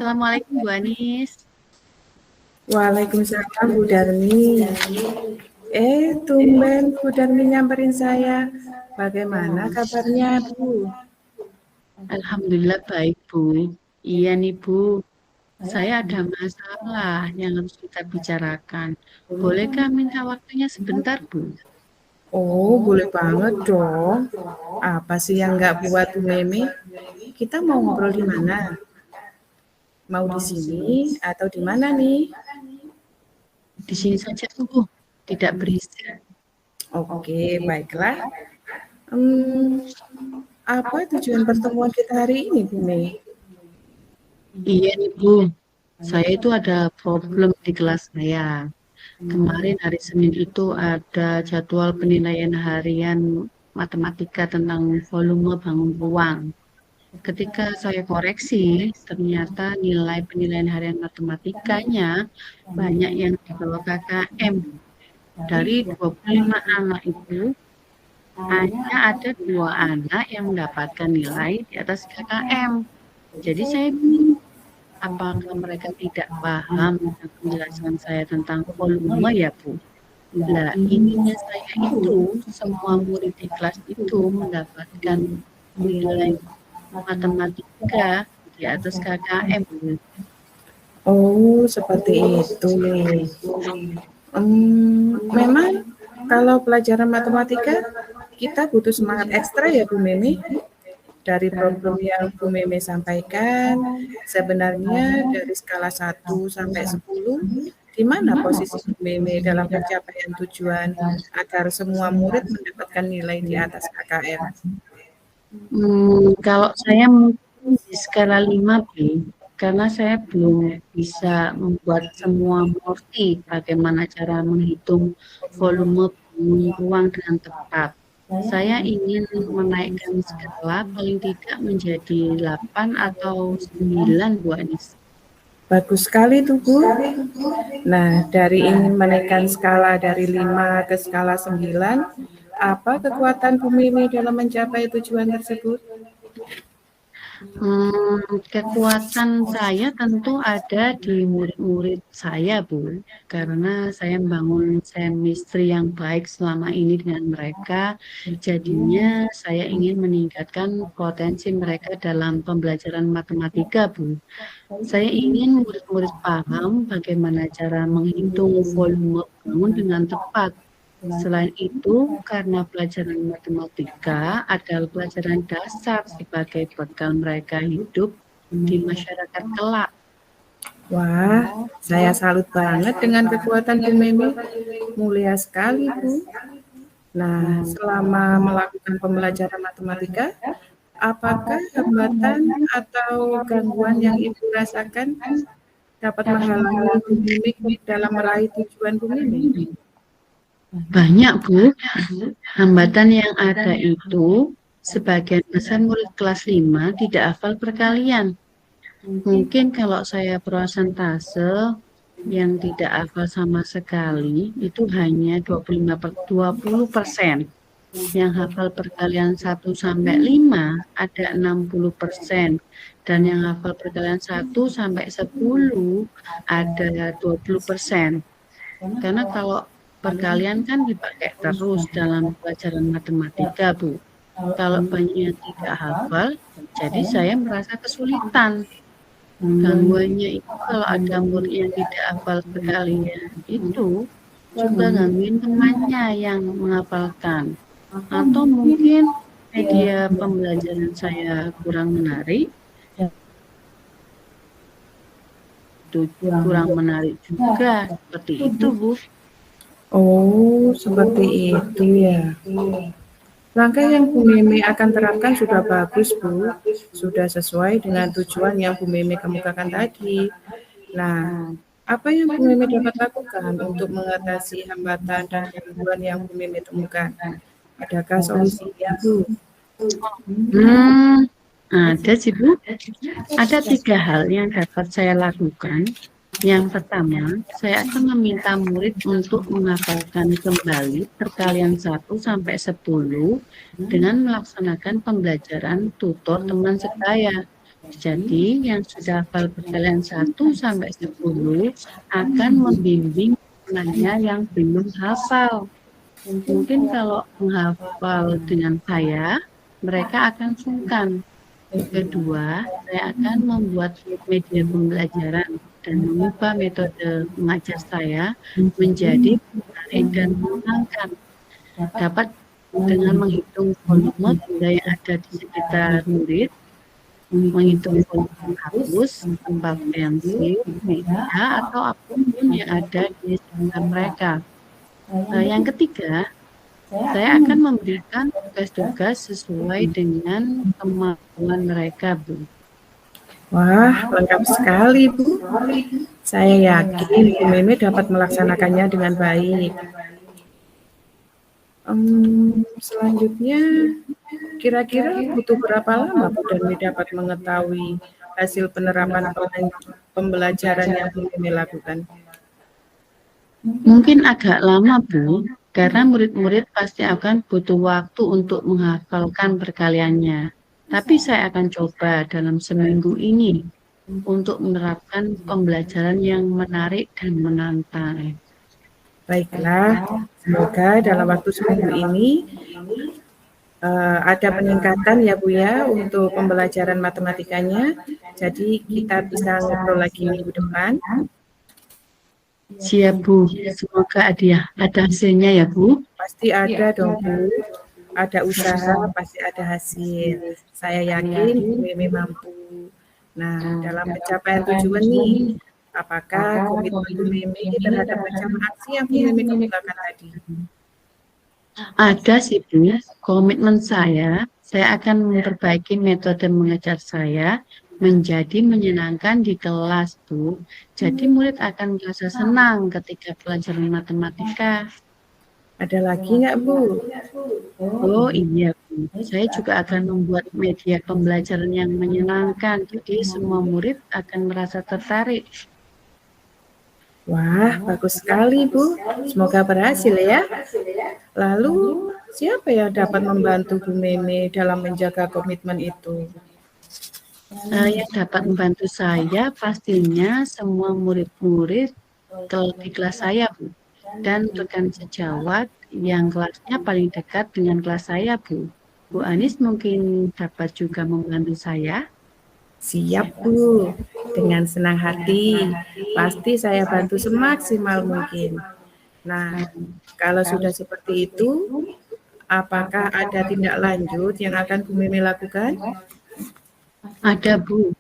Assalamualaikum Bu Anis. Waalaikumsalam Bu Darmi. Tumben Bu Darmi nyamperin saya. Bagaimana kabarnya Bu? Alhamdulillah baik Bu. Iya nih Bu, saya ada masalah yang harus kita bicarakan. Bolehkah minta waktunya sebentar Bu? Oh, boleh banget dong. Apa sih yang nggak buat Bu Meme? Kita mau ngobrol di mana? Mau di sini atau di mana nih? Di sini saja Bu, tidak berisik. Oke, baiklah. Apa tujuan pertemuan kita hari ini, Bu Mei? Iya nih Bu, saya itu ada problem di kelas saya. Kemarin hari Senin itu ada jadwal penilaian harian matematika tentang volume bangun ruang. Ketika saya koreksi, ternyata nilai penilaian harian matematikanya banyak yang di bawah KKM. Dari 25 anak itu, hanya ada 2 anak yang mendapatkan nilai di atas KKM. Jadi saya bingung, apakah mereka tidak paham tentang penjelasan saya tentang volume ya Bu? Lah, ininya saya itu, semua murid di kelas itu mendapatkan nilai matematika di atas KKM. Oh, seperti itu. Memang kalau pelajaran matematika kita butuh semangat ekstra ya Bu Meme. Dari problem yang Bu Meme sampaikan, sebenarnya dari skala 1 sampai 10, di mana posisi Bu Meme dalam pencapaian tujuan agar semua murid mendapatkan nilai di atas KKM? Kalau saya mungkin di skala 5B, karena saya belum bisa membuat semua mengerti bagaimana cara menghitung volume ruang dengan tepat. Saya ingin menaikkan skala paling tidak menjadi 8 atau 9 Bu Anis. Bagus sekali tuh Bu. Nah, dari ingin menaikkan skala dari 5 ke skala 9, apa kekuatan Bu Mimi dalam mencapai tujuan tersebut? Kekuatan saya tentu ada di murid-murid saya, Bu. Karena saya membangun chemistry yang baik selama ini dengan mereka. Jadinya saya ingin meningkatkan potensi mereka dalam pembelajaran matematika, Bu. Saya ingin murid-murid paham bagaimana cara menghitung volume bangun dengan tepat. Selain itu, karena pelajaran matematika adalah pelajaran dasar sebagai bekal mereka hidup di masyarakat kelak. Wah, saya salut banget dengan kekuatan Bu Mimi. Mulia sekali, Bu. Nah, selama melakukan pembelajaran matematika, apakah hambatan atau gangguan yang Ibu rasakan dapat menghalangi Bu Mimi dalam meraih tujuan Bu Mimi? Banyak, Bu. Hambatan yang ada itu, sebagian besar murid kelas 5 tidak hafal perkalian. Mungkin kalau saya prosentase yang tidak hafal sama sekali, itu hanya 20%. Yang hafal perkalian 1 sampai 5 ada 60%. Dan yang hafal perkalian 1 sampai 10 ada 20%. Karena kalau perkalian kan dipakai terus dalam pelajaran matematika, Bu. Kalau banyak yang tidak hafal, jadi saya merasa kesulitan. Gangguannya itu kalau ada murid yang tidak hafal perkalian itu juga gangguin temannya yang menghafalkan. Atau mungkin media pembelajaran saya kurang menarik, itu kurang menarik juga. Seperti itu, Bu. Oh, seperti itu ya. Langkah yang Bu Mimi akan terapkan sudah bagus, Bu. Sudah sesuai dengan tujuan yang Bu Mimi kemukakan tadi. Nah, apa yang Bu Mimi dapat lakukan untuk mengatasi hambatan dan gangguan yang Bu Mimi temukan? Adakah solusinya, Bu? Ada sih, Bu. Ada 3 hal yang dapat saya lakukan. Yang pertama, saya akan meminta murid untuk menghafalkan kembali perkalian 1 sampai 10 dengan melaksanakan pembelajaran tutor teman sebaya. Jadi, yang sudah hafal perkalian 1 sampai 10 akan membimbing temannya yang belum hafal. Mungkin kalau menghafal dengan saya, mereka akan sungkan. Kedua, saya akan membuat media pembelajaran dan mengubah metode mengajar saya menjadi menarik dan menyenangkan. Dapat dengan menghitung volume benda yang ada di sekitar murid, menghitung volume penghapus, tempat pensil, meja, atau apapun yang ada di sekitar mereka. Yang ketiga, saya akan memberikan tugas-tugas sesuai dengan kemampuan mereka, Bu. Wah, lengkap sekali, Bu. Saya yakin Bu Meme dapat melaksanakannya dengan baik. Selanjutnya, kira-kira butuh berapa lama Bu Dani dapat mengetahui hasil penerapan pembelajaran yang Bu Meme lakukan? Mungkin agak lama, Bu, karena murid-murid pasti akan butuh waktu untuk menghafalkan perkaliannya. Tapi saya akan coba dalam seminggu ini untuk menerapkan pembelajaran yang menarik dan menantang. Baiklah, semoga dalam waktu seminggu ini ada peningkatan ya Bu ya untuk pembelajaran matematikanya. Jadi kita bisa ngobrol lagi minggu depan. Siap, Bu. Semoga ada hasilnya ya, Bu. Pasti ada dong, Bu. Ada usaha, pasti ada hasil. Saya yakin Bu Meme mampu. Nah, dalam pencapaian tujuan nih, apakah komitmen Bu Meme terhadap macam aksi yang Bu Meme kemukakan tadi? Ada sih, Bu. Komitmen saya akan memperbaiki metode mengajar saya menjadi menyenangkan di kelas, Bu. Jadi murid akan merasa senang ketika pelajaran matematika. Ada lagi nggak, Bu? Oh iya, Bu. Saya juga akan membuat media pembelajaran yang menyenangkan, jadi semua murid akan merasa tertarik. Wah, bagus sekali, Bu. Semoga berhasil ya. Lalu, siapa yang dapat membantu Bu Meme dalam menjaga komitmen itu? Yang dapat membantu saya pastinya semua murid-murid di kelas saya, Bu. Dan rekan sejawat yang kelasnya paling dekat dengan kelas saya, Bu. Bu Anis mungkin dapat juga membantu saya. Siap, Bu. Dengan senang hati. Pasti saya bantu semaksimal mungkin. Nah, kalau sudah seperti itu, apakah ada tindak lanjut yang akan Bu Meme lakukan? Ada, Bu.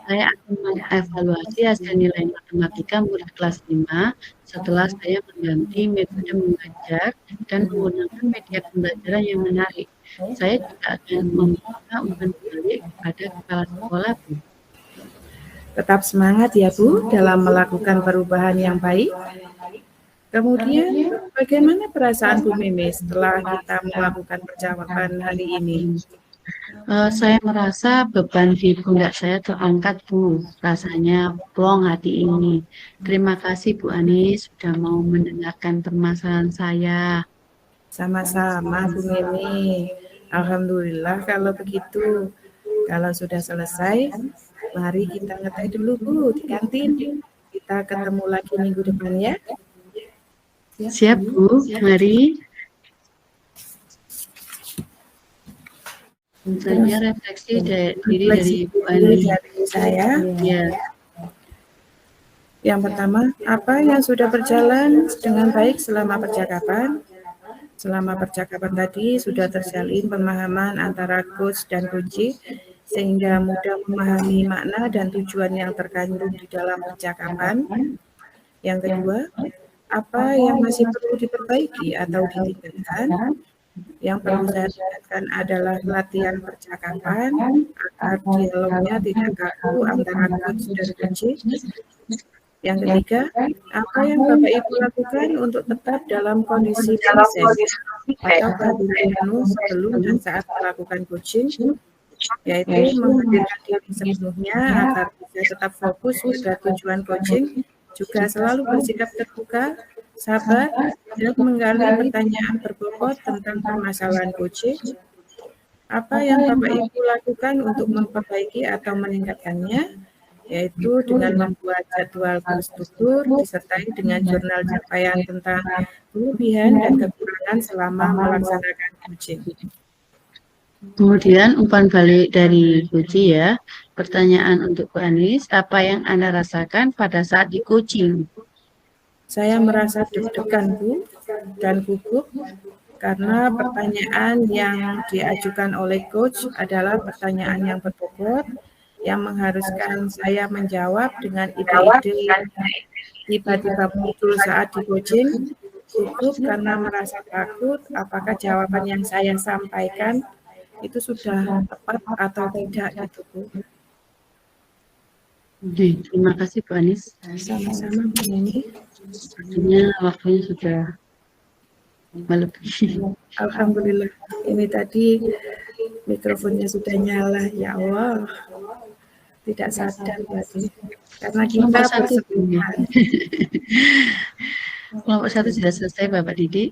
Saya akan mengevaluasi hasil nilai matematika murid kelas 5 setelah saya mengganti metode mengajar dan menggunakan media pembelajaran yang menarik. Saya juga akan meminta umpan balik kepada kepala sekolah, Bu. Tetap semangat ya, Bu, dalam melakukan perubahan yang baik. Kemudian, bagaimana perasaan Bu Meme setelah kita melakukan percakapan hari ini? Saya merasa beban di pundak saya terangkat, Bu. Rasanya plong hati ini. Terima kasih, Bu Anis, sudah mau mendengarkan permasalahan saya. Sama-sama, Bu Meme. Alhamdulillah kalau begitu. Kalau sudah selesai, mari kita ngeteh dulu, Bu, di kantin. Kita ketemu lagi minggu depan ya. Siap, Bu. Mari. Misalnya refleksi diri dari Bu Ani. Dari saya. Ya. Yang pertama, apa yang sudah berjalan dengan baik selama percakapan? Selama percakapan tadi sudah terjalin pemahaman antara coach dan kunci sehingga mudah memahami makna dan tujuan yang terkandung di dalam percakapan. Yang kedua, apa yang masih perlu diperbaiki atau ditingkatkan? Yang perlu saya tingkatkan adalah latihan percakapan agar dialognya tidak kaku antara coach dan kunci. Yang ketiga, apa yang Bapak Ibu lakukan untuk tetap dalam kondisi present atau kehadiran penuh sebelum dan saat melakukan coaching, yaitu menghadirkan diri sepenuhnya agar bisa tetap fokus pada tujuan coaching, juga selalu bersikap terbuka, sabar, dan menggali pertanyaan berbobot tentang permasalahan coaching. Apa yang Bapak Ibu lakukan untuk memperbaiki atau meningkatkannya? Yaitu dengan membuat jadwal terstruktur disertai dengan jurnal capaian tentang kelebihan dan kekurangan selama melaksanakan coaching. Kemudian umpan balik dari Guci ya. Pertanyaan untuk Bu Anis, apa yang Anda rasakan pada saat di coaching? Saya merasa deg-degan, Bu, dan gugup karena pertanyaan yang diajukan oleh coach adalah pertanyaan yang berbobot yang mengharuskan saya menjawab dengan ide-ide yang tiba-tiba muncul saat di coaching. Gugup karena merasa takut apakah jawaban yang saya sampaikan itu sudah tepat atau tidak gitu, Bu. Oke, terima kasih Bu Anis. Sama-sama, Bu Neni. Sepertinya waktunya sudah melebihi. Alhamdulillah, ini tadi mikrofonnya sudah nyala, ya Allah. Tidak sadar berarti. Karena kita Kelompok 1 bersemangat. Kelompok 1 sudah selesai Bapak Didik.